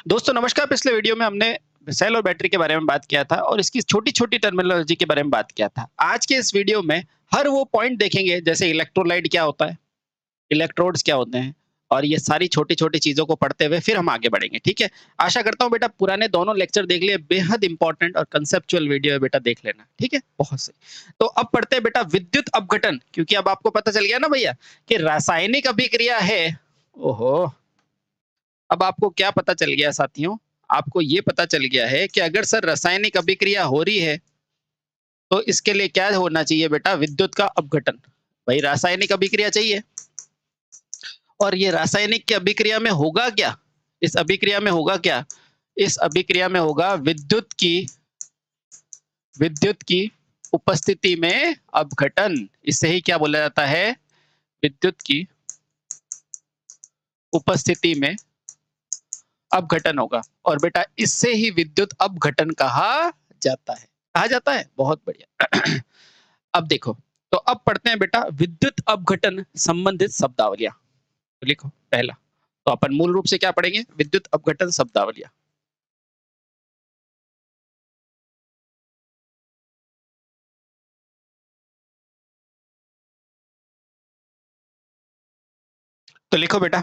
दोस्तों नमस्कार। पिछले वीडियो में हमने सेल और बैटरी के बारे में बात किया था और इसकी छोटी-छोटी टर्मिनोलॉजी के बारे में बात किया था। आज के इस वीडियो में हर वो पॉइंट देखेंगे जैसे इलेक्ट्रोलाइट क्या होता है, इलेक्ट्रोड्स क्या होते हैं और ये सारी छोटी-छोटी चीज़ों को पढ़ते हुए फिर हम आगे बढ़ेंगे, ठीक है? आशा करता हूँ बेटा पुराने दोनों लेक्चर देख लिए, बेहद इंपॉर्टेंट और कांसेप्चुअल वीडियो है बेटा, देख लेना, ठीक है? बहुत सही। तो अब पढ़ते हैं बेटा विद्युत अपघटन, क्योंकि अब आपको पता चल गया ना भैया कि रासायनिक अभिक्रिया है। ओहो! अब आपको क्या पता चल गया साथियों? आपको ये पता चल गया है कि अगर सर रासायनिक अभिक्रिया हो रही है, तो इसके लिए क्या होना चाहिए बेटा? विद्युत का अपघटन। भाई रासायनिक अभिक्रिया चाहिए और ये रासायनिक की अभिक्रिया में होगा क्या? इस अभिक्रिया में होगा क्या? इस अभिक्रिया में होगा विद्युत की उपस्थिति में अपघटन। इसे ही क्या बोला जाता है? विद्युत की उपस्थिति में अपघटन होगा और बेटा इससे ही विद्युत अपघटन कहा जाता है। कहा जाता है? बहुत बढ़िया। अब देखो, तो अब पढ़ते हैं बेटा विद्युत अपघटन संबंधित शब्दावलियाँ। तो लिखो पहला, तो अपन मूल रूप से क्या पढ़ेंगे? विद्युत अपघटन शब्दावलियाँ। तो लिखो बेटा,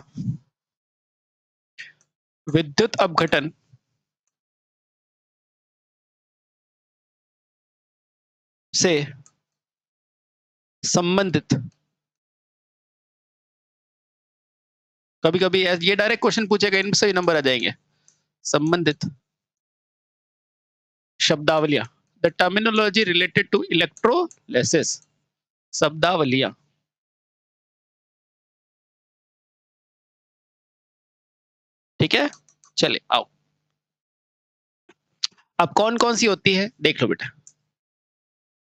विद्युत अपघटन से संबंधित, कभी-कभी ये डायरेक्ट क्वेश्चन पूछेगा, इनमें से ही नंबर आ जाएँगे। संबंधित शब्दावलियाँ, the terminology related to electrolysis. शब्दावलियाँ। ठीक है? चलिए आओ। अब कौन-कौन सी होती है? देख लो बेटा।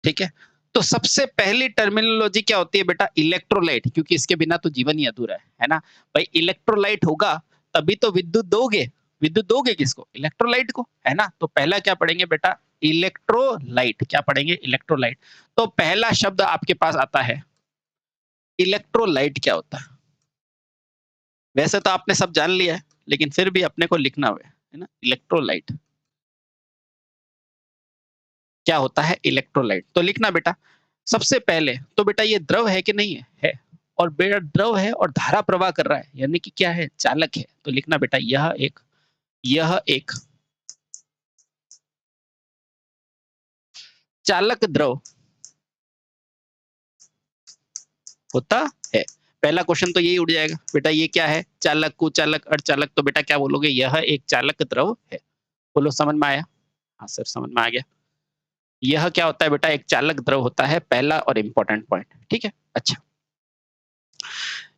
ठीक है? तो सबसे पहली टर्मिनोलॉजी क्या होती है बेटा? इलेक्ट्रोलाइट, क्योंकि इसके बिना तो जीवन ही अधूरा है ना? भाई इलेक्ट्रोलाइट होगा तभी तो विद्युत दोगे। विद्युत दोगे किसको? इलेक्ट्रोलाइट को, है ना? तो पहला क्या पढ़ेंगे बेटा? इलेक्ट्रोलाइट। क्या पढ़ेंगे? इलेक्ट्रोलाइट। तो पहला शब्द आपके पास आता है, इलेक्ट्रोलाइट क्या होता है? वैसे तो आपने सब जान लिया है, लेकिन फिर भी अपने को लिखना है ना? इलेक्ट्रोलाइट क्या होता है? इलेक्ट्रोलाइट। तो लिखना बेटा, सबसे पहले तो बेटा ये द्रव है कि नहीं है? है। और बेटा द्रव है और धारा प्रवाह कर रहा है, यानी कि क्या है? चालक है। तो लिखना बेटा यह एक चालक द्रव होता है। पहला क्वेश्चन तो यही उड़ जाएगा। बेटा ये क्या है? चालक, कुचालक, अर्धचालक, तो बेटा क्या बोलोगे? यह एक चालक द्रव है। बोलो समझ में आया? हाँ सर समझ में आ गया। यह क्या होता है बेटा? एक चालक द्रव होता है, पहला और इंपॉर्टेंट पॉइंट। ठीक है? अच्छा।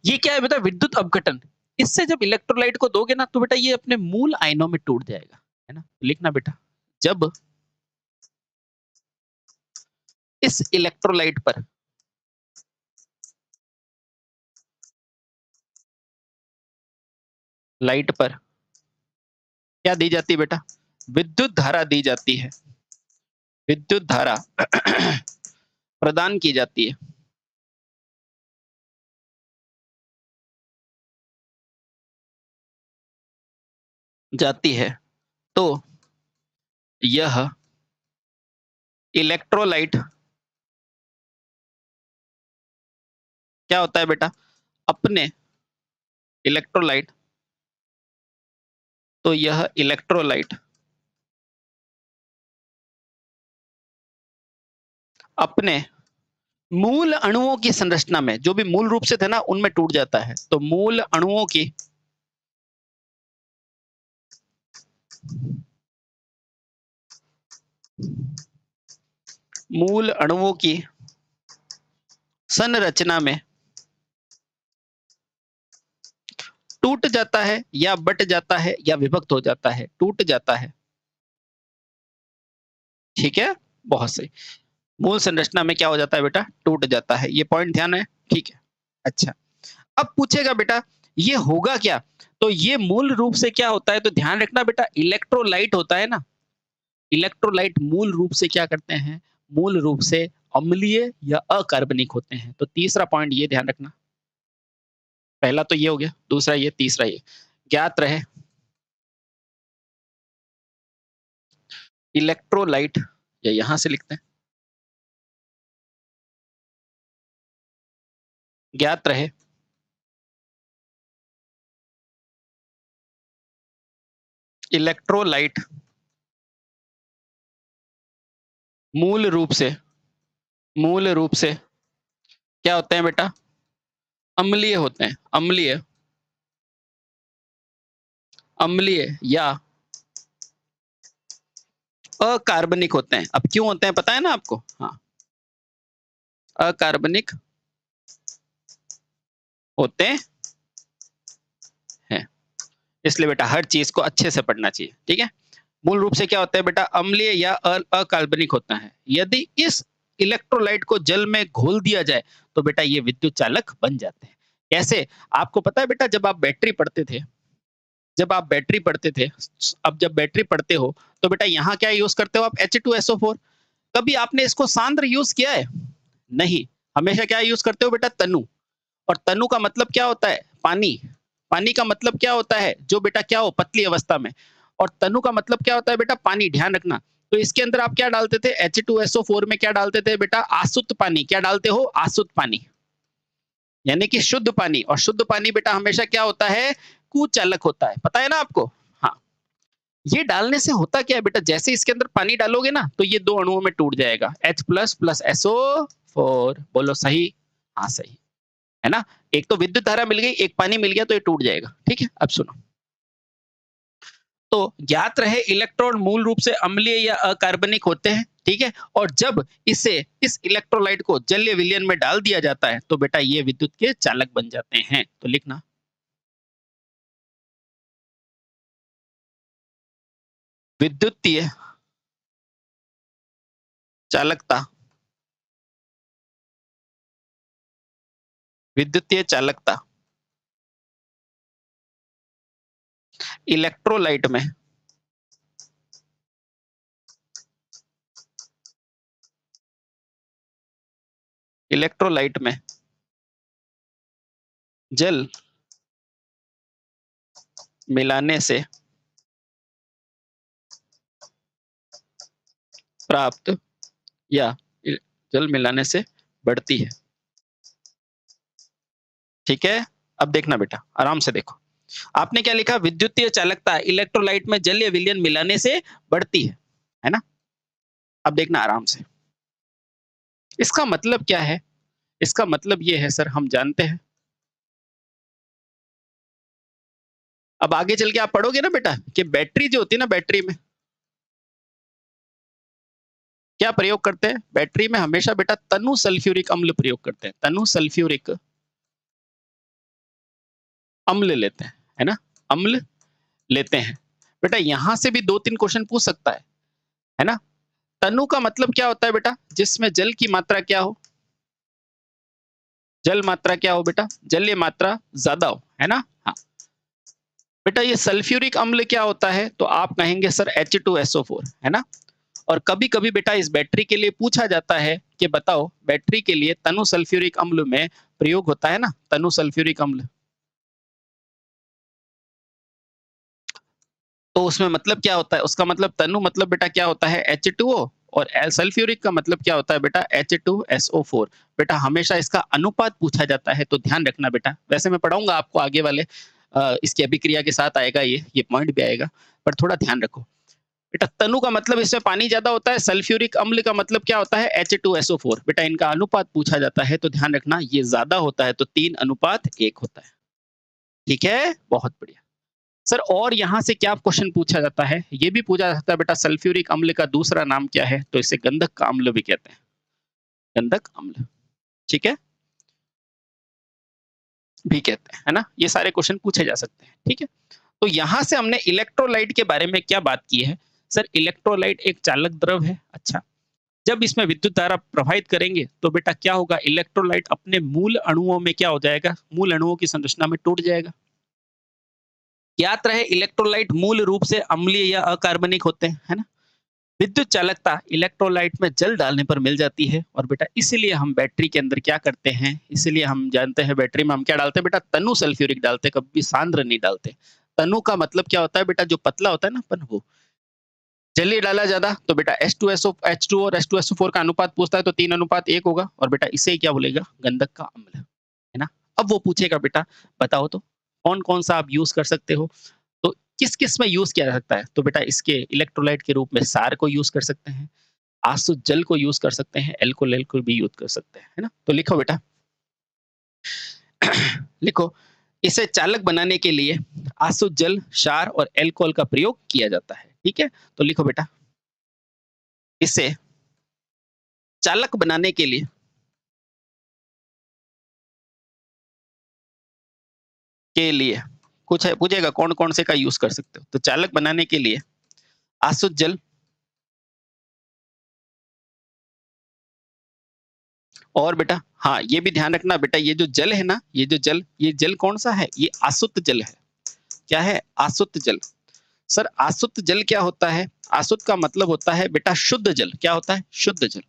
ये क्या है बेटा? विद्युत अपघटन। इससे जब इलेक्ट्रोलाइट को दोगे ना तो बेटा ये अपने मूल आयनों में टूट जाएगा, है ना? लिखना बेटा, जब इस इलेक्ट्रोलाइट पर लाइट पर क्या दी जाती है बेटा? विद्युत धारा दी जाती है। विद्युत धारा प्रदान की जाती है। जाती है। तो यह इलेक्ट्रोलाइट क्या होता है बेटा? अपने इलेक्ट्रोलाइट, तो यह इलेक्ट्रोलाइट अपने मूल अणुओं की संरचना में, जो भी मूल रूप से थे ना उनमें टूट जाता है। तो मूल अणुओं की मूल अणुओं की संरचना में टूट जाता है या बट जाता है या विभक्त हो जाता है। टूट जाता है। ठीक है? बहुत सही। मूल संरचना में क्या हो जाता है बेटा? टूट जाता है। ये पॉइंट ध्यान है? ठीक है। अच्छा। अब पूछेगा बेटा ये होगा क्या? तो ये मूल रूप से क्या होता है? तो ध्यान रखना बेटा, इलेक्ट्रोलाइट होता है ना, इलेक्ट्रोलाइट मूल रूप से क्या करते हैं? मूल रूप से अम्लीय या अकार्बनिक होते हैं। तो तीसरा पॉइंट ये ध्यान रखना। पहला तो ये हो गया, दूसरा ये, तीसरा ये। ज्ञात रहे इलेक्ट्रोलाइट, या यहां से लिखते हैं, ज्ञात रहे इलेक्ट्रोलाइट मूल रूप से, मूल रूप से क्या होते हैं बेटा, अम्लीय होते हैं, अम्लीय, अम्लीय या अकार्बनिक होते हैं। अब क्यों होते हैं पता है ना आपको? हाँ, अकार्बनिक होते हैं, इसलिए बेटा हर चीज को अच्छे से पढ़ना चाहिए, ठीक है। मूल रूप से क्या होता है बेटा, अम्लीय या अकार्बनिक होता है। यदि इस इलेक्ट्रोलाइट को जल में घोल दिया जाए तो बेटा ये विद्युत चालक बन जाते हैं। कैसे? आपको पता है बेटा, जब आप बैटरी पढ़ते थे, जब आप बैटरी पढ़ते थे, अब जब बैटरी पढ़ते हो तो बेटा यहाँ क्या यूज करते हो आप, H2SO4। कभी आपने इसको सांद्र यूज किया है? नहीं, हमेशा क्या यूज करते हो बेटा, तनु। और तनु का मतलब क्या होता है, पानी। पानी का मतलब क्या होता है, जो बेटा क्या हो, पतली अवस्था में। और तनु का मतलब क्या होता है बेटा, पानी, ध्यान रखना। तो इसके अंदर आप क्या डालते थे, H2SO4 में क्या डालते थे बेटा, आसुत पानी। क्या डालते हो, आसुत पानी, यानी कि शुद्ध पानी। और शुद्ध पानी बेटा हमेशा क्या होता है, कुचालक होता है, पता है ना आपको? हाँ, ये डालने से होता क्या है बेटा, जैसे इसके अंदर पानी डालोगे ना तो ये दो अणुओं में टूट जाएगा, H प्लस प्लस SO4। बोलो सही? हाँ सही है ना। एक तो विद्युत धारा मिल गई, एक पानी मिल गया, तो ये टूट जाएगा, ठीक है। अब सुनो, तो ज्ञात रहे इलेक्ट्रॉन मूल रूप से अम्लीय या अकार्बनिक होते हैं, ठीक है। और जब इसे, इस इलेक्ट्रोलाइट को जलीय विलयन में डाल दिया जाता है तो बेटा ये विद्युत के चालक बन जाते हैं। तो लिखना, विद्युतीय चालकता, विद्युतीय चालकता इलेक्ट्रोलाइट में, इलेक्ट्रोलाइट में जल मिलाने से प्राप्त, या जल मिलाने से बढ़ती है, ठीक है। अब देखना बेटा, आराम से देखो, आपने क्या लिखा, विद्युतीय चालकता इलेक्ट्रोलाइट में जलीय विलयन मिलाने से बढ़ती है ना। अब देखना आराम से, इसका मतलब क्या है? इसका मतलब ये है सर, हम जानते हैं। अब आगे चल के आप पढ़ोगे ना बेटा कि बैटरी जो होती है ना, बैटरी में क्या प्रयोग करते हैं, बैटरी में हमेशा बेटा तनु सल्फ्यूरिक अम्ल प्रयोग करते हैं, तनु सल्फ्यूरिक अम्ल लेते हैं, है ना, अम्ल लेते हैं। बेटा यहां से भी दो तीन क्वेश्चन पूछ सकता है ना। तनु का मतलब क्या होता है बेटा, जिसमें जल की मात्रा क्या हो, जल मात्रा क्या हो बेटा, जलीय मात्रा ज्यादा हो, है ना। हाँ बेटा, ये सल्फ्यूरिक अम्ल क्या होता है, तो आप कहेंगे सर H2SO4, है ना। और कभी कभी बेटा इस बैटरी के लिए पूछा जाता है कि बताओ, बैटरी के लिए तनु सल्फ्यूरिक अम्ल में प्रयोग होता है ना, तनु सल्फ्यूरिक अम्ल। तो उसमें मतलब क्या होता है, उसका मतलब तनु मतलब बेटा क्या होता है, H2O। और सल्फ्यूरिक का मतलब क्या होता है बेटा, H2SO4। बेटा हमेशा इसका अनुपात पूछा जाता है, तो ध्यान रखना बेटा। वैसे मैं पढ़ाऊंगा आपको आगे वाले, इसकी अभिक्रिया के साथ आएगा, ये पॉइंट भी आएगा, पर थोड़ा ध्यान रखो बेटा। तनु का मतलब इसमें पानी ज्यादा होता है, सल्फ्यूरिक अम्ल का मतलब क्या होता है, H2SO4। बेटा इनका अनुपात पूछा जाता है, तो ध्यान रखना ये ज्यादा होता है, तो 3:1 होता है, ठीक है। बहुत बढ़िया सर। और यहाँ से क्या क्वेश्चन पूछा जाता है, ये भी पूछा जाता है बेटा, सल्फ्यूरिक अम्ल का दूसरा नाम क्या है, तो इसे गंधक का अम्ल भी कहते हैं, गंधक अम्ल, ठीक है, भी कहते हैं, है ना। ये सारे क्वेश्चन पूछे जा सकते हैं, ठीक है। तो यहां से हमने इलेक्ट्रोलाइट के बारे में क्या बात की है सर, इलेक्ट्रोलाइट एक चालक द्रव है। अच्छा, जब इसमें विद्युत धारा प्रवाहित करेंगे तो बेटा क्या होगा, इलेक्ट्रोलाइट अपने मूल अणुओं में क्या हो जाएगा, मूल अणुओं की संरचना में टूट जाएगा। याद रहे इलेक्ट्रोलाइट मूल रूप से अम्लीय या अकार्बनिक होते हैं, है ना। विद्युत चालकता इलेक्ट्रोलाइट में जल डालने पर मिल जाती है। और बेटा इसीलिए हम बैटरी के अंदर क्या करते हैं, इसीलिए हम जानते हैं बैटरी में हम क्या डालते हैं बेटा, तनु सल्फ्यूरिक डालते हैं, कभी सांद्र नहीं डालते। तनु का मतलब क्या होता है बेटा, जो पतला होता है ना अपन, वो। जल्दी डाला ज़्यादा तो बेटा H2SO और H2SO4 का अनुपात पूछता है तो 3:1 होगा और बेटा इसे ही क्या बोलेगा गंधक का अम्ल, है ना? अब वो पूछेगा बेटा बताओ तो कौन-कौन सा आप यूज़ कर सकते हो? तो किस-किस में यूज़ किया जा सकता है? तो बेटा इसके इलेक्ट्रोलाइट के रूप में सार को यूज़ कर सकते हैं, आसुत जल को यूज़ कर सकते हैं, एल्कोहल को भी यूज़ कर सकते हैं, है ना? तो लिखो बेटा लिखो इसे चालक बनाने के लिए आसुत जल, क्षार और एल्कोहल का प्रयोग किया जाता है, ठीक है? तो लिखो बेटा इसे चालक बनाने के लिए कुछ है पूछेगा कौन-कौन से का यूज़ कर सकते हो? तो चालक बनाने के लिए आसुत जल और बेटा हाँ, ये भी ध्यान रखना बेटा ये जो जल है ना, ये जल कौन-सा है? ये आसुत जल है। क्या है? आसुत जल। सर आसुत जल क्या होता है? आसुत का मतलब होता है बेटा शुद्ध जल। क्या होता है? शुद्ध जल।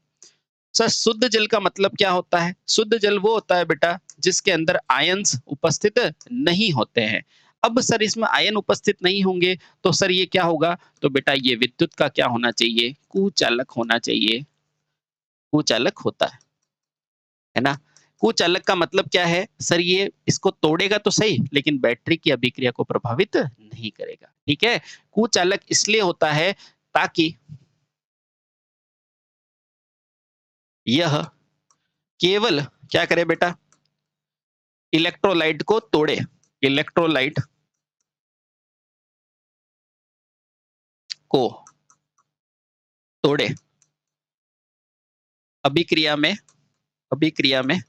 सर शुद्ध जल का मतलब क्या होता है? शुद्ध जल वो होता है बेटा जिसके अंदर आयन्स उपस्थित नहीं होते हैं। अब सर इसमें आयन उपस्थित नहीं होंगे तो सर ये क्या होगा? तो बेटा ये विद्युत का क्या होना चाहिए? कुचालक होना चाहिए। कुचालक होता है ना? कुचालक का मतलब क्या है? सर ये इसको तोड़ेगा तो सही लेकिन बैटरी की अभिक्रिया को प्रभावित नहीं करेगा। ठीक है? कुचालक इसलिए होता है ताकि यह केवल क्या करे बेटा? इलेक्ट्रोलाइट को तोड़े। इलेक्ट्रोलाइट को तोड़े। अभिक्रिया में अभिक्रिया में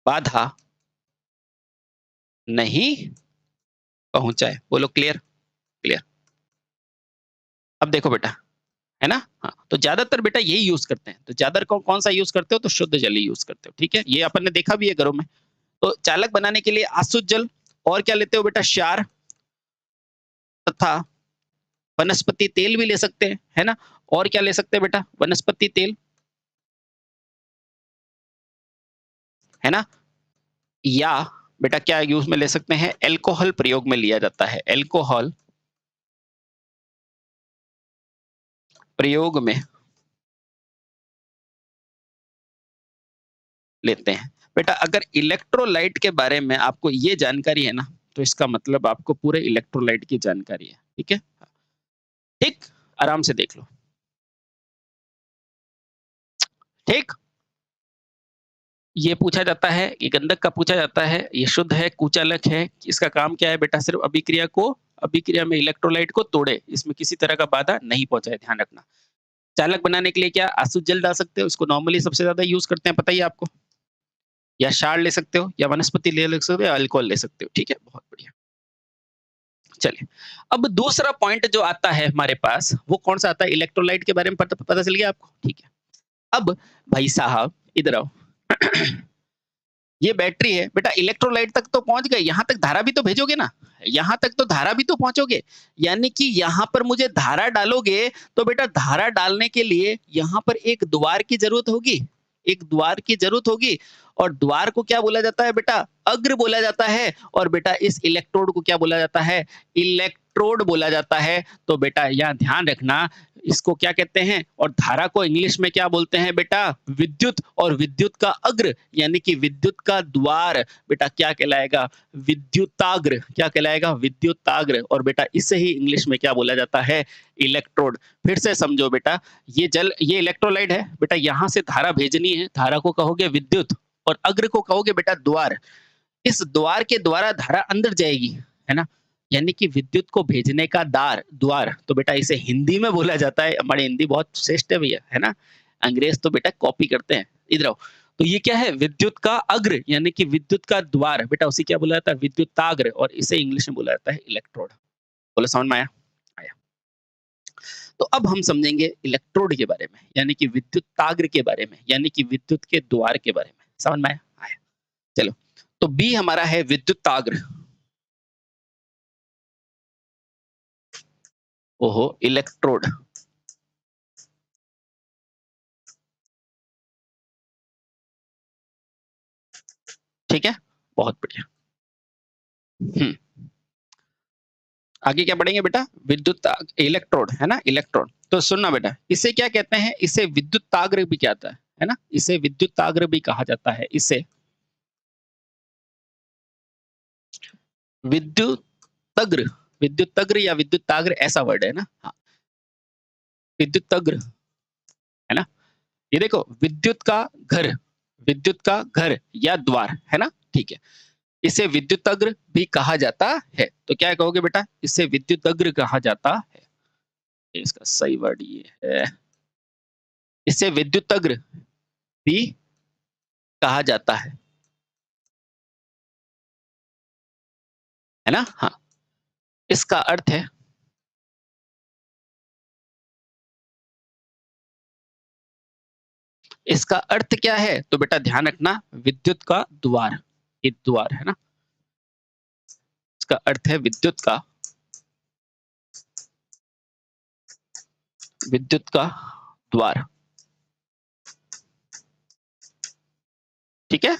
बाधा नहीं पहुँचाए। बोलो क्लियर? क्लियर। अब देखो बेटा, है ना? हाँ, तो ज़्यादातर बेटा यही यूज़ करते हैं। तो ज़्यादातर कौन-सा यूज़ करते हो? तो शुद्ध जल ही यूज़ करते हो, ठीक है? ये अपन ने देखा भी है घरों में। तो चालक बनाने के लिए आसुत जल और क्या लेते हो बेटा? क्षार तथा वनस्पति तेल भी ले सकते हैं, है ना? और क्या ले सकते हैं बेटा? वनस्पति तेल, है ना? या बेटा क्या यूज़ में ले सकते हैं? अल्कोहल प्रयोग में लिया जाता है। अल्कोहल प्रयोग में लेते हैं। बेटा अगर इलेक्ट्रोलाइट के बारे में आपको ये जानकारी है ना, तो इसका मतलब आपको पूरे इलेक्ट्रोलाइट की जानकारी है, ठीक है? ठीक? आराम से देख लो, ठीक? ये पूछा जाता है, ये गंधक का पूछा जाता है, ये शुद्ध है, कुचालक है, इसका काम क्या है बेटा? सिर्फ़ अभिक्रिया में इलेक्ट्रोलाइट को तोड़े, इसमें किसी तरह का बाधा नहीं पहुँचाए, ध्यान रखना। चालक बनाने के लिए क्या आसुत जल डाल सकते हो, इसको नॉर्मली सबसे ज़्यादा यूज़ करते हैं, पता ही है आपको। या क्षार ले सकते हो, या वनस्पति ले सकते हो, या अल्कोहल ले सकते हो, ठीक है? बहुत बढ़िया। चलिए, अब दूसरा पॉइंट जो आता है हमारे पास, वो कौन-सा आता है? इलेक्ट्रोलाइट के बारे में पता पता चल गया आपको? ठीक है। अब भाई साहब इधर आओ। ये बैटरी है, बेटा इलेक्ट्रोलाइट तक तो पहुँच गए, यहाँ तक धारा भी तो भेजोगे ना? यहाँ तक तो धारा भी तो पहुँचोगे। यानी कि यहाँ पर मुझे धारा डालोगे, तो बेटा धारा डालने के लिए यहाँ पर एक द्वार की ज़रूरत होगी। एक द्वार की ज़रूरत होगी और द्वार को क्या बोला जाता है बेटा? अग्र बोला जाता है और बेटा इस इलेक्ट्रोड को क्या बोला जाता है? इलेक्ट्रोड बोला जाता है। तो बेटा यहाँ ध्यान रखना इसको क्या कहते हैं और धारा को इंग्लिश में क्या बोलते हैं बेटा? विद्युत और विद्युत का अग्र यानी कि विद्युत का द्वार बेटा क्या कहलाएगा? विद्युताग्र। क्या कहलाएगा? विद्युताग्र और बेटा इसे ही इंग्लिश में क्या बोला जाता है? इलेक्ट्रोड। फिर से समझो बेटा ये इलेक्ट्रोलाइट है बेटा यहाँ से धारा भेजनी है, धारा को कहोगे विद्युत और अग्र को कहोगे बेटा द्वार। इस द्वार के द्वारा धारा अंदर जाएगी, है ना? यानी कि विद्युत को भेजने का द्वार तो बेटा इसे हिंदी में बोला जाता है। हमारी हिंदी बहुत श्रेष्ठ है भैया, है ना? अंग्रेज तो बेटा कॉपी करते हैं। इधर आओ। तो ये क्या है? विद्युत का अग्र यानी कि विद्युत का द्वार बेटा उसे क्या बोला जाता है? विद्युताग्र और इसे इंग्लिश में बोला जाता है इलेक्ट्रोड। बोलो समझ में आया? आया। तो अब हम समझेंगे इलेक्ट्रोड के बारे में, यानी कि विद्युताग्र के बारे में, यानी कि विद्युत के द्वार के बारे में। समझ में आया? आया। चलो। तो बी हमारा है विद्युताग्र। ओहो इलेक्ट्रोड। ठीक है? बहुत बढ़िया। हुँ, आगे क्या पढ़ेंगे बेटा? विद्युत इलेक्ट्रोड, है ना, इलेक्ट्रोड। तो सुनना बेटा, इसे क्या कहते हैं? इसे विद्युताग्र भी कहता है ना, इसे विद्युताग्र भी कहा जाता है। इसे विद्युतग्र, विद्युतग्र या विद्युताग्र ऐसा वर्ड है ना, हाँ, विद्युतग्र, है ना। ये देखो, विद्युत का घर, विद्युत का घर या द्वार, है ना, ठीक है। इसे विद्युतग्र भी कहा जाता है। तो क्या कहोगे बेटा? इसे विद्युतग्र कहा जाता है। इसका सही वर्ड ये है, इसे विद्युतग्र भी कहा जाता है ना, हाँ। इसका अर्थ है, इसका अर्थ क्या है? तो बेटा ध्यान रखना, विद्युत का द्वार, ये द्वार है ना, इसका अर्थ है विद्युत का, विद्युत का द्वार, ठीक है।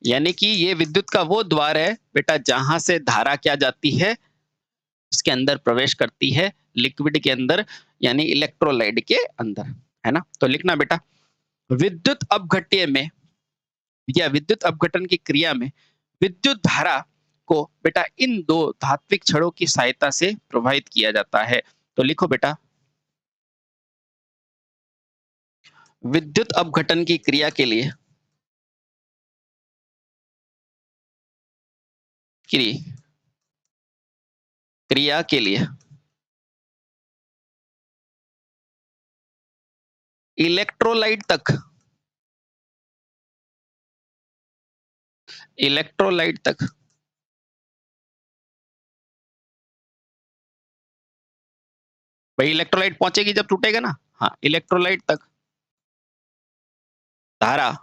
यानी कि ये विद्युत का वो द्वार है बेटा जहां से धारा क्या जाती है, उसके अंदर प्रवेश करती है, लिक्विड के अंदर, यानी इलेक्ट्रोलाइट के अंदर, है ना। तो लिखना बेटा, विद्युत अपघट्य में या विद्युत अपघटन की क्रिया में विद्युत धारा को बेटा इन दो धात्विक छड़ों की सहायता से प्रवाहित किया जाता है। तो लिखो बेटा, विद्युत अपघटन की क्रिया के लिए क्रिया के लिए इलेक्ट्रोलाइट तक, इलेक्ट्रोलाइट तक भाई इलेक्ट्रोलाइट पहुंचेगी जब टूटेगा ना, हाँ, इलेक्ट्रोलाइट तक धारा,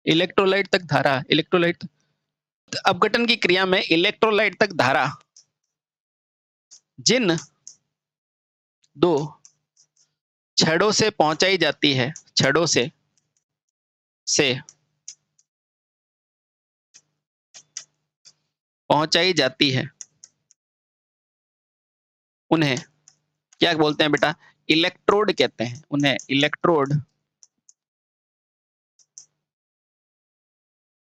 इलेक्ट्रोलाइट तक धारा, इलेक्ट्रोलाइट अपघटन की क्रिया में इलेक्ट्रोलाइट तक धारा जिन दो छड़ों से पहुंचाई जाती है, छड़ों से पहुंचाई जाती है, उन्हें क्या बोलते हैं बेटा? इलेक्ट्रोड कहते हैं, उन्हें इलेक्ट्रोड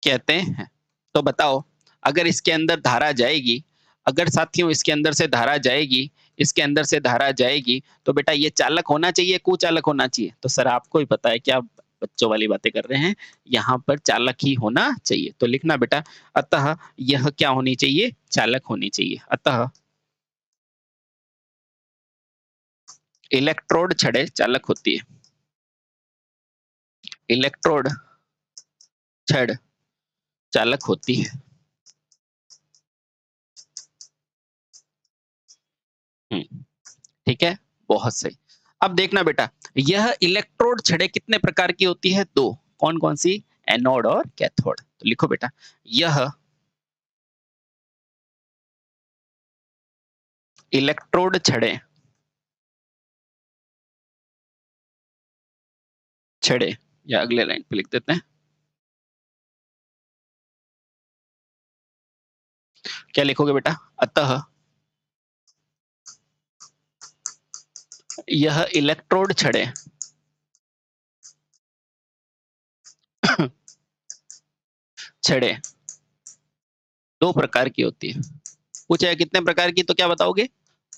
कहते हैं। तो बताओ, अगर इसके अंदर धारा जाएगी, अगर साथियों इसके अंदर से धारा जाएगी, इसके अंदर से धारा जाएगी, तो बेटा ये चालक होना चाहिए, कुचालक होना चाहिए? तो सर आपको ही पता है, क्या बच्चों वाली बातें कर रहे हैं, यहाँ पर चालक ही होना चाहिए। तो लिखना बेटा, अतः यह क्या होनी चाहिए? चालक होनी चाहिए। अतः इलेक्ट्रोड छड़े चालक होती है, इलेक्ट्रोड छड़ चालक होती है। ठीक है, बहुत सही। अब देखना बेटा, यह इलेक्ट्रोड छड़े कितने प्रकार की होती है? दो। कौन कौन सी? एनोड और कैथोड। तो लिखो बेटा, यह इलेक्ट्रोड छड़े छड़े या अगले लाइन पे लिख देते हैं, क्या लिखोगे बेटा? अतः यह इलेक्ट्रोड छड़े छड़े दो प्रकार की होती है। पूछा है कितने प्रकार की, तो क्या बताओगे?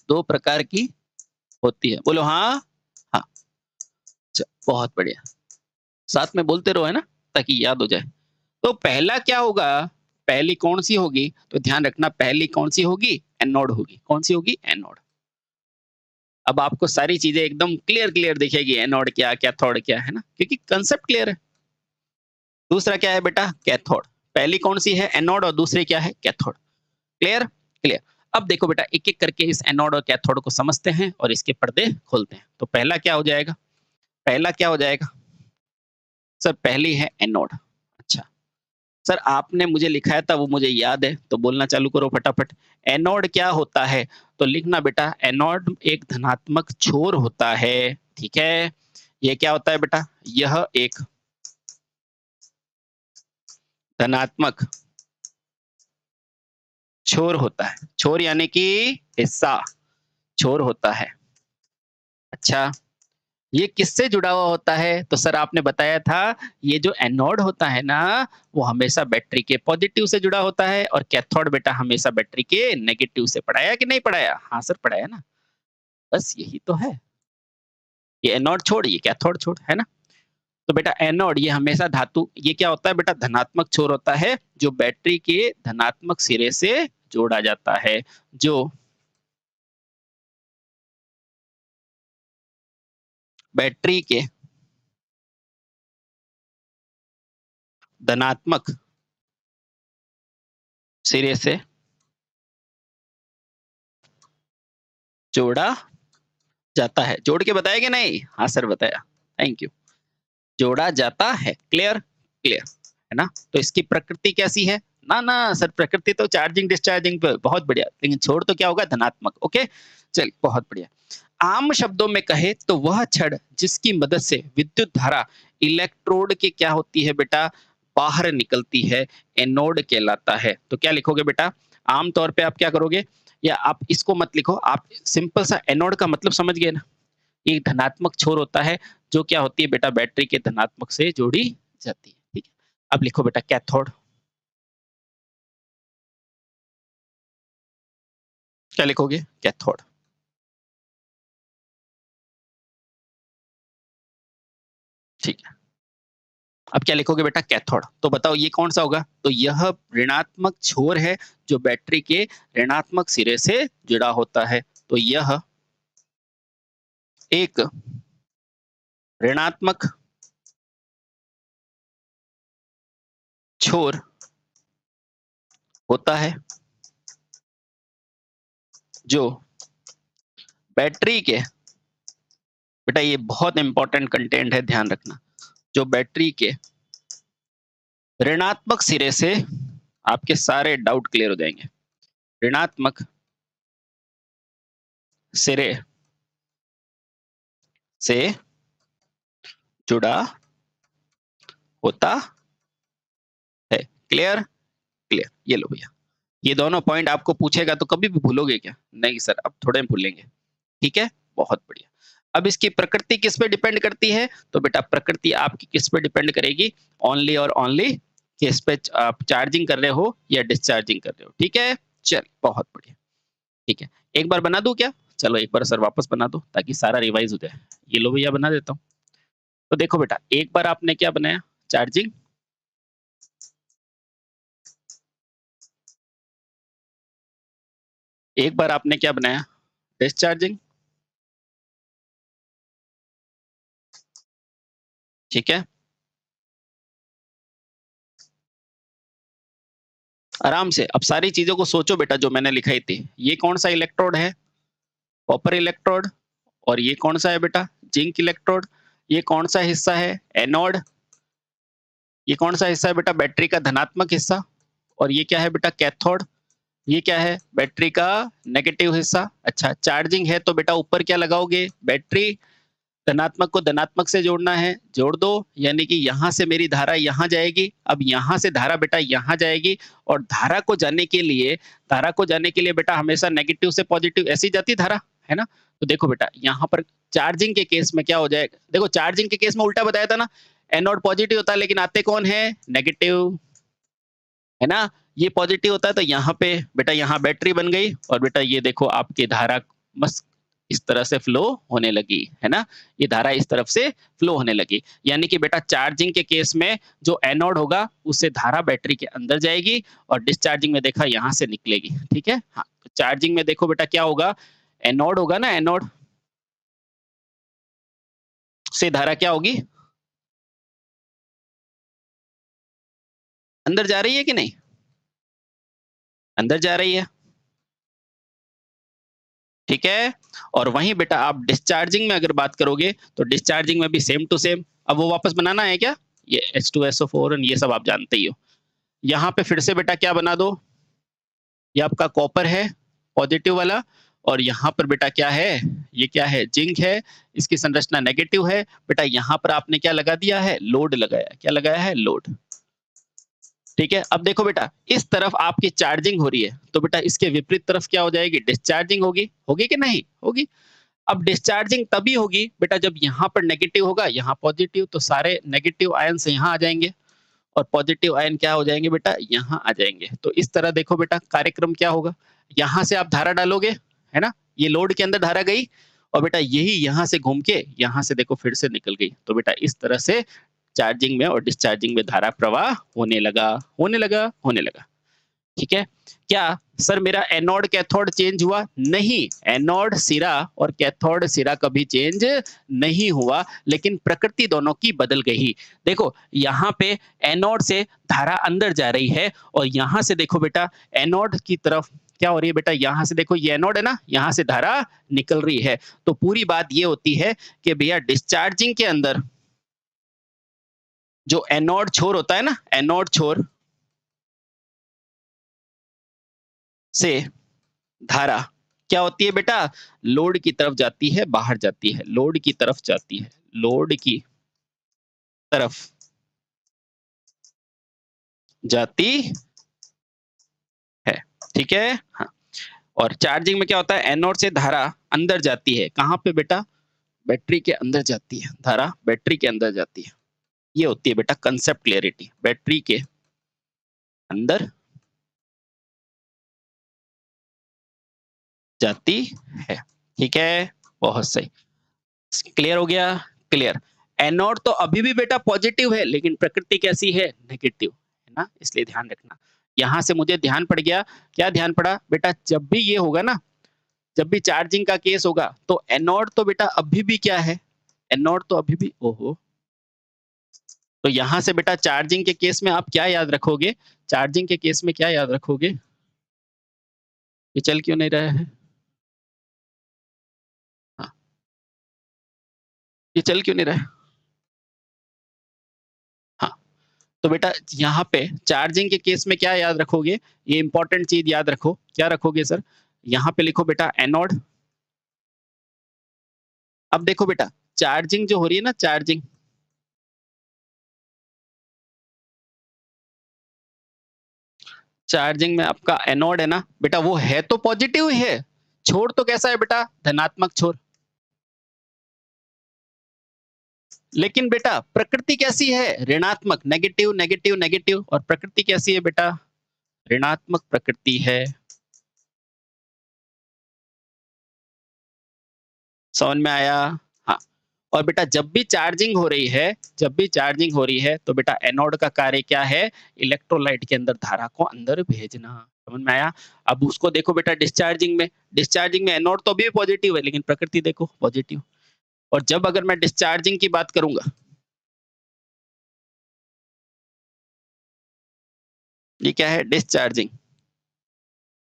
दो प्रकार की होती है। बोलो हाँ। हाँ, बहुत बढ़िया, साथ में बोलते रहो, है ना, ताकि याद हो जाए। तो पहला क्या होगा? पहली कौन सी होगी? तो ध्यान रखना, पहली कौन सी होगी? एनोड होगी। कौन सी होगी? एनोड। अब आपको सारी चीजें एकदम क्लियर क्लियर दिखेगी, एनोड क्या, कैथोड क्या, है ना, क्योंकि कंसेप्ट क्लियर है। दूसरा क्या है बेटा? कैथोड। पहली कौन सी है? एनोड, और दूसरी क्या है? कैथोड। क्लियर? क्लियर। अब देखो बेटा, एक एक करके इस एनोड और कैथोड को समझते हैं और इसके पर्दे खोलते हैं। तो पहला क्या हो जाएगा? पहला क्या हो जाएगा सर? पहली है एनोड। अच्छा सर, आपने मुझे लिखाया था वो मुझे याद है, तो बोलना चालू करो फटाफट। एनोड क्या होता है? तो लिखना बेटा, एनोड एक धनात्मक छोर होता है। ठीक है, ये क्या होता है बेटा? यह एक धनात्मक छोर होता है। छोर यानी कि हिस्सा, छोर होता है। अच्छा, ये किससे जुड़ा हुआ होता है? तो सर आपने बताया था ये जो एनोड होता है ना, वो हमेशा बैटरी के पॉजिटिव से जुड़ा होता है और कैथोड बेटा हमेशा बैटरी के नेगेटिव से। पढ़ाया कि नहीं पढ़ाया? हाँ सर पढ़ाया ना। बस यही तो है। ये एनोड छोड़, ये कैथोड छोड़, है ना? तो बेटा एनोड ये हमेशा धातु, ये क्या होता है बेटा? धनात्मक छोर होता है जो बैटरी के धनात्मक सिरे से जोड़ा जाता है। जो बैटरी के धनात्मक सिरे से जोड़ा जाता है। जोड़ के बताया कि नहीं? हाँ सर बताया। Thank you. जोड़ा जाता है। क्लियर? क्लियर, है ना? तो इसकी प्रकृति कैसी है? ना ना सर प्रकृति तो चार्जिंग डिस्चार्जिंग पे बहुत बढ़िया, लेकिन छोड़ तो क्या होगा? धनात्मक। ओके, चल बहुत बढ़िया। आम शब्दों में कहे तो वह छड़ जिसकी मदद से विद्युत धारा इलेक्ट्रोड के क्या होती है बेटा? बाहर निकलती है, एनोड कहलाता है। तो क्या लिखोगे बेटा? आम तौर पे आप क्या करोगे, या आप इसको मत लिखो, आप सिंपल सा एनोड का मतलब समझ गए ना? एक धनात्मक छोर होता है जो क्या होती है बेटा? बैटरी के धनात्मक से जोड़ी जाती है। ठीक है, अब लिखो बेटा कैथोड। क्या लिखोगे? कैथोड। ठीक है, अब क्या लिखोगे बेटा? कैथोड। तो बताओ ये कौन सा होगा? तो यह ऋणात्मक छोर है जो बैटरी के ऋणात्मक सिरे से जुड़ा होता है। तो यह एक ऋणात्मक छोर होता है जो बैटरी के, बेटा ये बहुत इंपॉर्टेंट कंटेंट है, ध्यान रखना, जो बैटरी के ऋणात्मक सिरे से, आपके सारे डाउट क्लियर हो जाएंगे, ऋणात्मक सिरे से जुड़ा होता है। क्लियर? क्लियर। ये लो भैया, ये दोनों पॉइंट आपको पूछेगा तो कभी भी भूलोगे क्या? नहीं सर, अब थोड़े भूलेंगे। ठीक है, बहुत बढ़िया। अब इसकी प्रकृति किस पे डिपेंड करती है? तो बेटा प्रकृति आपकी किस पे डिपेंड करेगी? ओनली और ओनली किस पे आप चार्जिंग कर रहे हो या डिस्चार्जिंग कर रहे हो। ठीक है, चल बहुत बढ़िया। ठीक है, एक बार बना दूं क्या? चलो एक बार सर वापस बना दो ताकि सारा रिवाइज हो जाए। ये लो भैया बना देता हूँ। तो देखो बेटा, एक बार आपने क्या बनाया? चार्जिंग। एक बार आपने क्या बनाया? डिस्चार्जिंग। ठीक है, आराम से अब सारी चीजों को सोचो बेटा जो मैंने लिखाई थी। ये कौन सा इलेक्ट्रोड है? Copper electrode. और ये कौन सा है बेटा? Zinc electrode. ये कौन सा हिस्सा है? एनोड। ये कौन सा हिस्सा है बेटा? बैटरी का धनात्मक हिस्सा। और ये क्या है बेटा? कैथोड। ये क्या है? बैटरी का नेगेटिव हिस्सा। अच्छा, चार्जिंग है तो बेटा ऊपर क्या लगाओगे? बैटरी। धनात्मक को धनात्मक से जोड़ना है, जोड़ दो, यानी कि यहां से मेरी धारा यहां जाएगी। अब यहां से धारा बेटा यहां जाएगी, और धारा को जाने के लिए, धारा को जाने के लिए बेटा हमेशा नेगेटिव से पॉजिटिव ऐसी जाती धारा, है ना? तो देखो बेटा यहाँ पर चार्जिंग के केस में क्या हो जाएगा? देखो चार्जिंग के केस में उल्टा बताया था ना, एनोड पॉजिटिव होता है लेकिन आते कौन है? नेगेटिव, है ना? ये पॉजिटिव होता है तो यहाँ पे बेटा यहाँ बैटरी बन गई, और बेटा ये देखो आपकी धारा बस इस तरह से फ्लो होने लगी, है ना? ये धारा इस तरफ से फ्लो होने लगी, यानी कि बेटा चार्जिंग के केस में जो एनोड होगा उससे धारा बैटरी के अंदर जाएगी, और डिस्चार्जिंग में देखा यहाँ से निकलेगी। ठीक है, हाँ तो चार्जिंग में देखो बेटा क्या होगा? एनोड होगा ना, एनोड से धारा क्या होगी? अंदर जा रही है कि नहीं? अंदर जा रही है। ठीक है, और वहीं बेटा आप डिस्चार्जिंग में अगर बात करोगे तो डिस्चार्जिंग में भी सेम टू सेम। अब वो वापस बनाना है क्या? ये H2SO4 ये सब आप जानते ही हो। यहाँ पे फिर से बेटा क्या बना दो? ये आपका कॉपर है, पॉजिटिव वाला, और यहाँ पर बेटा क्या है? ये क्या है? जिंक है। इसकी संरचना नेगेटिव है। बेटा यहाँ पर आपने क्या लगा दिया है? लोड लगाया। क्या लगाया है? लोड। ठीक है, अब देखो बेटा, इस तरफ आपकी चार्जिंग हो रही है, तो बेटा इसके विपरीत तरफ क्या हो जाएगी? डिस्चार्जिंग होगी। होगी कि नहीं? होगी। अब डिस्चार्जिंग तभी होगी बेटा जब यहाँ पर नेगेटिव होगा, यहाँ पॉजिटिव, तो सारे नेगेटिव आयन्स यहाँ आ जाएँगे और पॉजिटिव आयन क्या हो जाएँगे बेटा? यहाँ आ जाएँगे। तो इस तरह देखो बेटा कार्यक्रम क्या होगा? यहाँ से आप धारा डालोगे, है ना? ये लोड के अंदर धारा गई और बेटा यही यहाँ से घूम के यहाँ से देखो फिर से निकल गई। तो बेटा इस तरह से चार्जिंग में और डिस्चार्जिंग में धारा प्रवाह होने लगा, होने लगा, होने लगा। ठीक है? क्या सर मेरा एनोड कैथोड चेंज हुआ? नहीं, एनोड सिरा और कैथोड सिरा कभी चेंज नहीं हुआ, लेकिन प्रकृति दोनों की बदल गई। देखो यहाँ पे एनोड से धारा अंदर जा रही है और यहाँ से देखो बेटा एनोड की तरफ क्या हो रही है बेटा? यहाँ से देखो ये एनोड है ना, यहाँ से धारा निकल रही है। तो पूरी बात ये होती है कि भैया डिस्चार्जिंग के अंदर जो एनोड छोर होता है ना, एनोड छोर से धारा क्या होती है बेटा? लोड की तरफ जाती है, बाहर जाती है, लोड की तरफ जाती है, लोड की तरफ जाती है। ठीक है? हाँ। और चार्जिंग में क्या होता है? एनोड से धारा अंदर जाती है। कहाँ पे बेटा? बैटरी के अंदर जाती है। धारा बैटरी के अंदर जाती है। ये होती है बेटा कंसेप्ट क्लैरिटी। बैटरी के अंदर जाती है। ठीक है? बहुत सही। क्लियर हो गया? क्लियर। एनोड तो अभी भी बेटा पॉजिटिव है, लेकिन प्रकृति कैसी है? नेगेटिव, है ना? इसलिए ध्यान रखना। यहाँ से मुझे ध्यान पड़ गया, क्या ध्यान पड़ा? बेटा जब भी ये होगा ना, जब भी चार्जिंग का केस होगा, तो एनोड तो बेटा अभी भी क्या है? एनोड तो अभी भी ओहो! तो यहाँ से बेटा चार्जिंग के केस में आप क्या याद रखोगे? चार्जिंग के केस में क्या याद रखोगे? ये चल क्यों नहीं रहा है? हाँ, ये चल क्यों नहीं रहा है? हाँ। तो बेटा यहाँ पे चार्जिंग के केस में क्या याद रखोगे? ये इंपॉर्टेंट चीज याद रखो। क्या रखोगे सर? यहाँ पे लिखो बेटा एनोड। अब देखो बेटा चार्जिंग जो हो रही है ना, चार्जिंग, चार्जिंग में आपका एनोड है ना बेटा, वो है तो पॉजिटिव ही है। छोर तो कैसा है बेटा? धनात्मक छोर। लेकिन बेटा प्रकृति कैसी है? ऋणात्मक, नेगेटिव, नेगेटिव, नेगेटिव। और प्रकृति कैसी है बेटा? ऋणात्मक प्रकृति है। समझ में आया? हाँ। और बेटा जब भी चार्जिंग हो रही है, जब भी चार्जिंग हो रही है, तो बेटा एनोड का कार्य क्या है? इलेक्ट्रोलाइट के अंदर धारा को अंदर भेजना। समझ में आया? अब उसको देखो बेटा डिस्चार्जिंग में, डिस्चार्जिंग में एनोड तो अभी पॉजिटिव है, लेकिन प्रकृति देखो पॉजिटिव। और जब अगर मैं डिस्चार्जिंग की बात करूंगा, ये क्या है? डिस्चार्जिंग।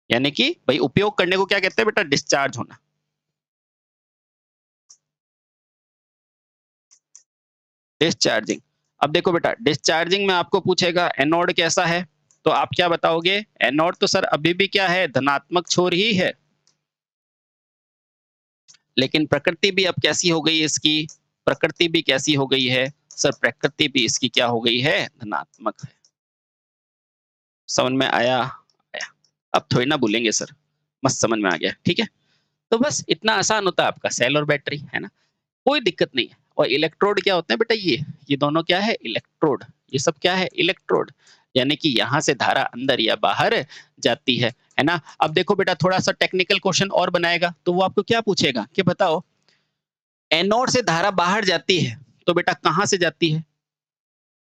यानी कि भाई उपयोग करने को क्या कहते हैं बेटा? डिस्चार्ज होना। डिस्चार्जिंग। अब देखो बेटा डिस्चार्जिंग में आपको पूछेगा एनोड कैसा है, तो आप क्या बताओगे? एनोड तो सर अभी भी क्या है? धनात्मक छोर ही है। लेकिन प्रकृति भी अब कैसी हो गई है इसकी? प्रकृति भी कैसी हो गई है? सर प्रकृति भी इसकी क्या हो गई है? धनात्मक है। समझ में आया? आया। अब थोड़ी ना भूलेंगे सर, मस्त समझ में आ गया। ठीक है? तो बस इतना आसान होता है आपका सेल और बैटरी, है ना? कोई दिक्कत नहीं है। और इलेक्ट्रोड क्या होते हैं बेटा? ये दोनों क्या है? इलेक्ट्रोड। ये सब क्या है? इलेक्ट्रोड। यानी कि यहाँ से धारा अंदर या बाहर जाती है ना? अब देखो बेटा थोड़ा सा टेक्निकल क्वेश्चन और बनाएगा, तो वो आपको क्या पूछेगा कि बताओ एनोड से धारा बाहर जाती है, तो बेटा कहाँ से जाती है?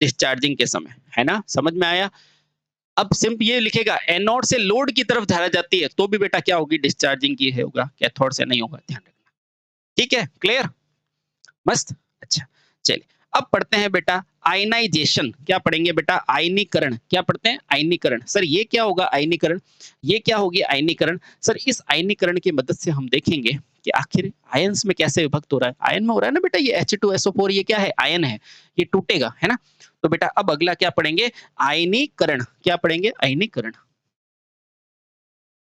डिस्चार्जिंग के समय, है ना? समझ में आया? अब सिंप ये लिखेगा एनोड से लोड की तरफ धारा जाती है, तो भी बेटा क्या होगी? डिस्चार्जिंग की है होगा, कैथोड से नहीं होगा। ध्यान रखना। ठीक है? क्लियर? मस्त। अच्छा चलिए अब पढ़ते हैं बेटा आयनाइजेशन। क्या पढ़ेंगे बेटा? आयनीकरण। क्या पढ़ते हैं? आयनीकरण। सर ये क्या होगा आयनीकरण? ये क्या होगी आयनीकरण? सर इस आयनीकरण की मदद से हम देखेंगे कि आखिर आयंस में कैसे विभक्त हो रहा है। आयन में हो रहा है ना बेटा, ये H2SO4 ये क्या है? आयन है, ये टूटेगा, है ना? तो बेटा अब अगला क्या पढ़ेंगे? आयनीकरण। क्या पढ़ेंगे? आयनीकरण।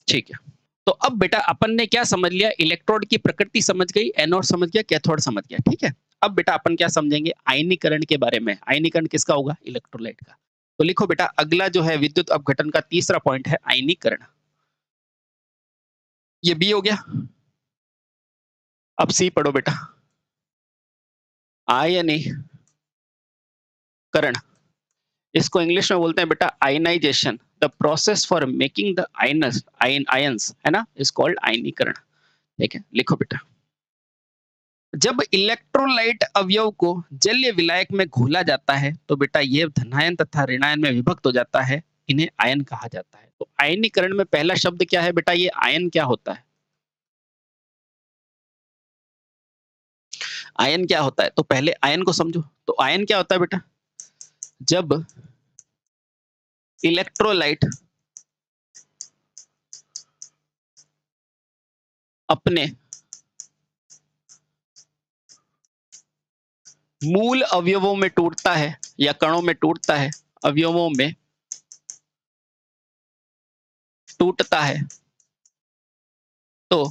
ठीक है। तो अब बेटा अपन ने क्या समझ लिया? इलेक्ट्रोड की प्रकृति समझ गई, एनोड समझ गया, कैथोड समझ गया। ठीक है? अब बेटा अपन क्या समझेंगे? आयनीकरण के बारे में। आयनीकरण किसका होगा? इलेक्ट्रोलाइट का। तो लिखो बेटा, अगला जो है विद्युत अपघटन का तीसरा पॉइंट है आयनीकरण। ये बी हो गया। अब सी पढ़ो बेटा, आयनीकरण। इसको इंग्लिश में बोलते हैं बेटा ionization. The process for making the ions है ना, इज कॉल्ड आयनीकरण। ठीक है, लिखो बेटा, जब इलेक्ट्रोलाइट अवयव को जलीय विलायक में घोला जाता है तो बेटा ये धनायन तथा ऋणायन में विभक्त हो जाता है, इन्हें आयन कहा जाता है। तो आयनीकरण में पहला शब्द क्या है बेटा, ये आयन क्या होता है? आयन क्या होता है? तो पहले आयन को समझो। तो आयन क्या होता है बेटा, जब इलेक्ट्रोलाइट अपने मूल अवयवों में टूटता है या कणों में टूटता है, अवयवों में टूटता है, तो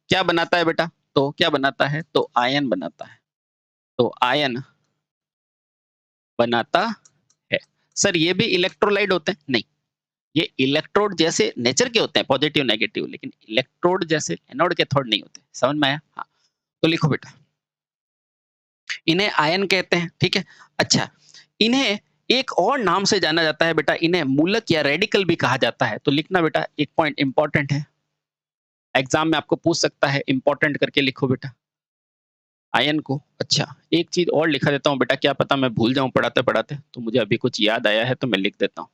क्या बनाता है बेटा? तो क्या बनाता है? तो आयन बनाता है। तो आयन बनाता है। सर ये भी इलेक्ट्रोलाइट होते हैं? नहीं, ये इलेक्ट्रोड जैसे नेचर के होते हैं, पॉजिटिव नेगेटिव, लेकिन इलेक्ट्रोड जैसे एनोड कैथोड नहीं होते। समझ में आया? हाँ, तो लिखो बेटा, इन्हें आयन कहते हैं। ठीक है, अच्छा, इन्हें एक और नाम से जाना जाता है बेटा, इन्हें मूलक या रेडिकल भी कहा जाता है। तो लिखना बेटा, एक पॉइंट इंपॉर्टेंट है, एग्जाम में आपको पूछ सकता है, इंपॉर्टेंट करके लिखो बेटा आयन को। अच्छा, एक चीज और लिखा देता हूँ बेटा, क्या पता मैं भूल जाऊं पढ़ाते पढ़ाते, तो मुझे अभी कुछ याद आया है तो मैं लिख देता हूँ।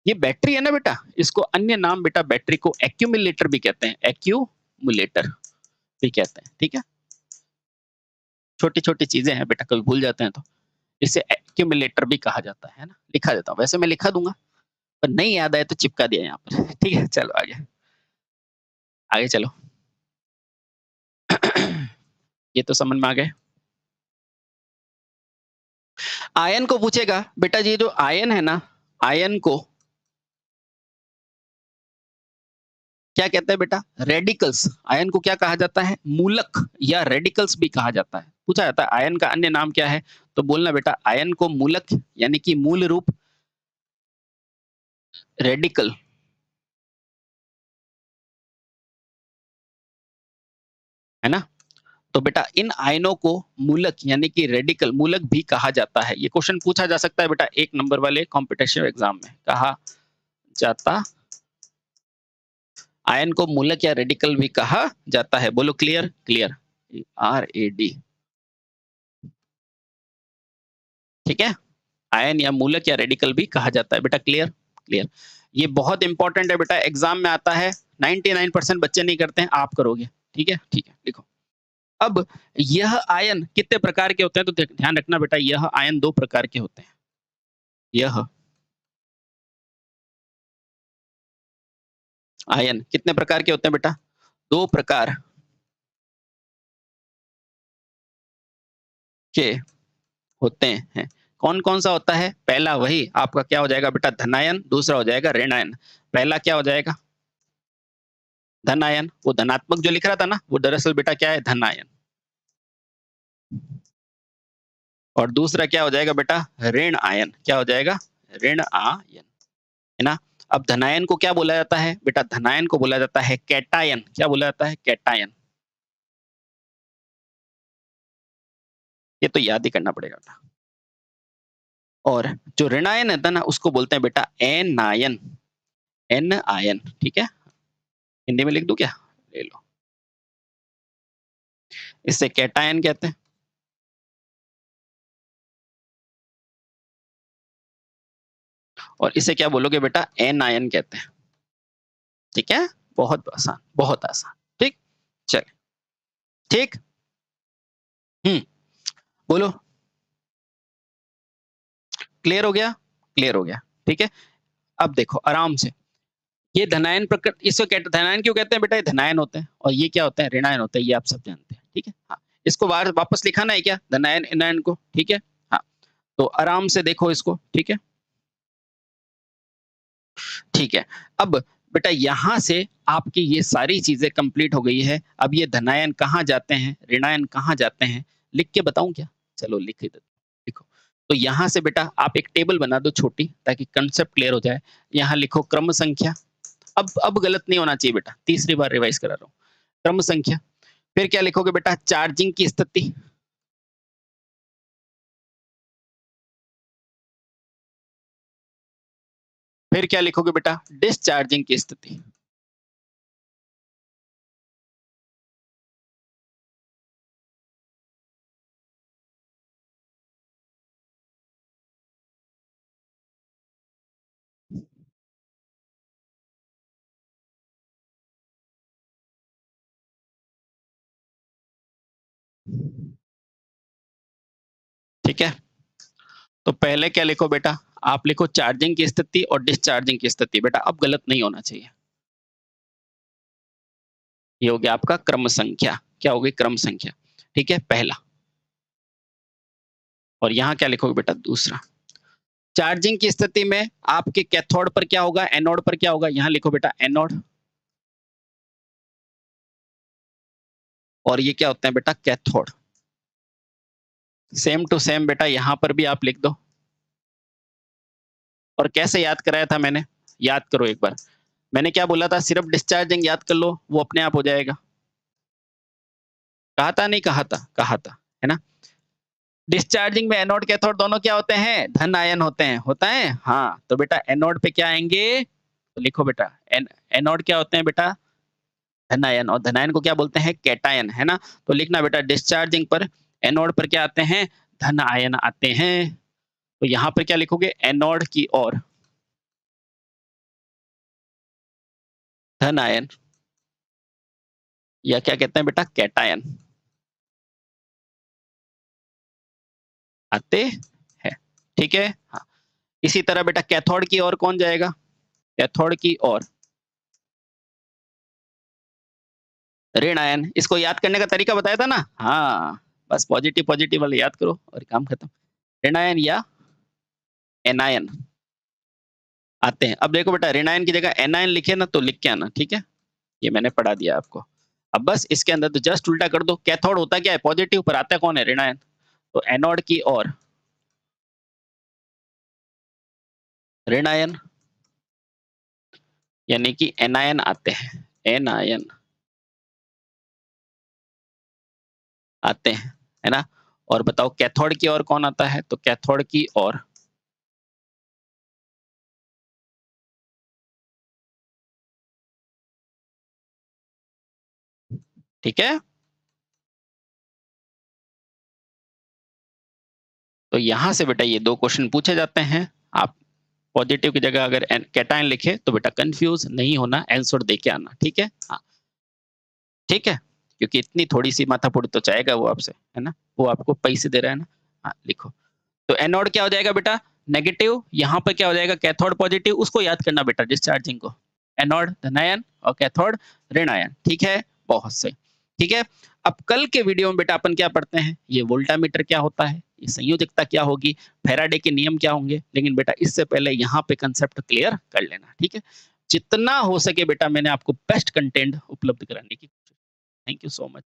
ये बैटरी है ना बेटा, इसको अन्य नाम बेटा बैटरी को एक्यूमुलेटर भी कहते हैं, एक्यूमुलेटर भी कहते हैं। ठीक है, छोटी छोटी चीजें हैं बेटा, कभी भूल जाते हैं तो इसे एक्यूमुलेटर भी कहा जाता है ना, लिखा देता हूँ। वैसे मैं लिखा दूंगा, पर नहीं याद आए तो चिपका दिया यहाँ पर। ठीक है, चलो आगे आगे चलो। ये तो समझ में आ गए। आयन को पूछेगा बेटा, ये जो आयन है ना, आयन को क्या कहते हैं बेटा? रेडिकल्स। आयन को क्या कहा जाता है? मूलक या रेडिकल्स भी कहा जाता है। पूछा जाता है आयन का अन्य नाम क्या है, तो बोलना बेटा आयन को मूलक यानी कि मूल रूप, रेडिकल है ना। तो बेटा इन आयनों को मूलक यानी कि रेडिकल, मूलक भी कहा जाता है। ये क्वेश्चन पूछा जा सकता है बेटा एक नंबर वाले कॉम्पिटिटिव एग्जाम में, कहा जाता आयन को मूलक या रेडिकल भी कहा जाता है। बोलो क्लियर? Clear, RAD। ठीक है, आयन या मूलक या रेडिकल भी कहा जाता है बेटा। क्लियर? क्लियर। ये बहुत इंपॉर्टेंट है बेटा, एग्जाम में आता है। 99% बच्चे नहीं करते हैं, आप करोगे। ठीक है, ठीक है, लिखो। अब यह आयन कितने प्रकार के होते हैं, तो ध्यान रखना बेटा, यह आयन 2 प्रकार के होते हैं। यह आयन कितने प्रकार के होते हैं बेटा? 2 प्रकार के होते हैं। कौन कौन सा होता है? पहला वही आपका क्या हो जाएगा बेटा? धनायन। दूसरा हो जाएगा ऋणायन। पहला क्या हो जाएगा? धनायन। वो धनात्मक जो लिख रहा था ना, वो दरअसल बेटा क्या है? धनायन। और दूसरा क्या हो जाएगा बेटा? ऋण आयन। क्या हो जाएगा? ऋण आयन, है ना। अब धनायन को क्या बोला जाता है बेटा? धनायन को बोला जाता है कैटायन। क्या बोला जाता है? कैटायन। ये तो याद ही करना पड़ेगा बेटा। और जो ऋणायन है ना, उसको बोलते हैं बेटा एनायन। An ion. ठीक है, हिंदी में लिख दूं क्या? ले लो, इसे कैटायन कहते हैं। और इसे क्या बोलोगे बेटा? एनायन कहते हैं। ठीक है, बहुत आसान, बहुत आसान। ठीक, चलिए, ठीक। बोलो, क्लियर हो गया? क्लियर हो गया। ठीक है, अब देखो आराम से, ये धनायन प्रकृति, इसको धनायन क्यों कहते हैं बेटा? ये धनायन होते हैं, और ये क्या होते हैं? ऋणायन होते हैं। ये आप सब जानते हैं। ठीक है, हाँ, इसको वापस लिखाना है क्या? धनायन ऋणायन को। ठीक है, हाँ, तो आराम से देखो इसको। ठीक है, ठीक है। अब बेटा यहाँ से आपकी ये सारी चीजें कंप्लीट हो गई है। अब ये धनायन कहाँ जाते हैं, ऋणायन कहाँ जाते हैं, लिख के बताऊं क्या? चलो लिख ही देता हूं। लिखो, तो यहाँ से बेटा आप एक टेबल बना दो छोटी, ताकि कंसेप्ट क्लियर हो जाए। यहाँ लिखो क्रम संख्या। अब गलत नहीं होना चाहिए बेटा, तीसरी बार रिवाइज करा रहा हूँ। क्रम संख्या, फिर क्या लिखोगे बेटा, चार्जिंग की स्थिति। फिर क्या लिखोगे बेटा, डिस्चार्जिंग की स्थिति। ठीक है, तो पहले क्या लिखो बेटा, आप लिखो चार्जिंग की स्थिति और डिस्चार्जिंग की स्थिति। बेटा अब गलत नहीं होना चाहिए। ये हो गया आपका क्रम संख्या। क्या हो गई, क्रम संख्या। ठीक है, पहला। और यहाँ क्या लिखोगे बेटा, दूसरा। चार्जिंग की स्थिति में आपके कैथोड पर क्या होगा, एनोड पर क्या होगा, यहाँ लिखो बेटा एनोड। और ये क्या होता है बेटा, कैथोड। सेम टू सेम बेटा यहाँ पर भी आप लिख दो। और कैसे याद कराया था मैंने, याद करो एक बार। मैंने क्या बोला था, सिर्फ डिस्चार्जिंग याद कर लो, वो अपने आप हो जाएगा। कहा था नहीं कहा था, कहा था, है ना। डिस्चार्जिंग में एनोड कैथोड दोनों क्या होते हैं, धन आयन होते हैं, होता है। हाँ, तो बेटा एनोड पे क्या आएंगे, तो लिखो बेटा एनोड क्या होते हैं बेटा, धन आयन। और धनायन को क्या बोलते हैं, कैटायन, है ना। तो लिखना बेटा डिस्चार्जिंग पर एनोड पर क्या आते हैं, धन आयन आते हैं। तो यहाँ पर क्या लिखोगे, एनोड की ओर धन आयन, या क्या कहते हैं बेटा, कैटायन आते हैं। ठीक है, हाँ। इसी तरह बेटा कैथोड की ओर कौन जाएगा, कैथोड की ओर ऋण आयन। इसको याद करने का तरीका बताया था ना, हाँ। बस पॉजिटिव पॉजिटिव वाले याद करो और काम खत्म। ऋण आयन या एनायन आते हैं। अब देखो बेटा, ऋण आयन की जगह एनायन लिखे ना, तो लिख के आना, ठीक है। ये मैंने पढ़ा दिया आपको। अब बस इसके अंदर तो जस्ट उल्टा कर दो। कैथोड होता क्या है, पॉजिटिव, पर आता कौन है, ऋण आयन। तो एनोड की ओर ऋण आयन, यानी कि एनायन आते हैं, एनायन आते हैं, है ना। और बताओ कैथोड की ओर कौन आता है, तो कैथोड की ओर ठीक है। तो यहां से बेटा ये दो क्वेश्चन पूछे जाते हैं। आप पॉजिटिव की जगह अगर कैटायन लिखे तो बेटा कंफ्यूज नहीं होना, आंसर दे के आना, ठीक है। हाँ, ठीक है, क्योंकि इतनी थोड़ी सी माथापुड़ तो चाहेगा वो आपसे, है ना। वो आपको पैसे दे रहा है ना। हाँ, लिखो। तो एनोड क्या हो जाएगा बेटा, नेगेटिव। यहाँ पर क्या हो जाएगा, कैथोड पॉजिटिव। उसको याद करना बेटा, डिस्चार्जिंग को। एनोड धनायन और कैथोड ऋण आयन, ठीक है। बहुत सही, ठीक है। अब कल के वीडियो में बेटा अपन क्या पढ़ते हैं, ये वोल्टामीटर क्या होता है, ये संयोजकता क्या होगी, फैराडे के नियम क्या होंगे। लेकिन बेटा इससे पहले यहाँ पे कंसेप्ट क्लियर कर लेना, ठीक है। जितना हो सके बेटा मैंने आपको बेस्ट कंटेंट उपलब्ध कराने की कोशिश। Thank you so much.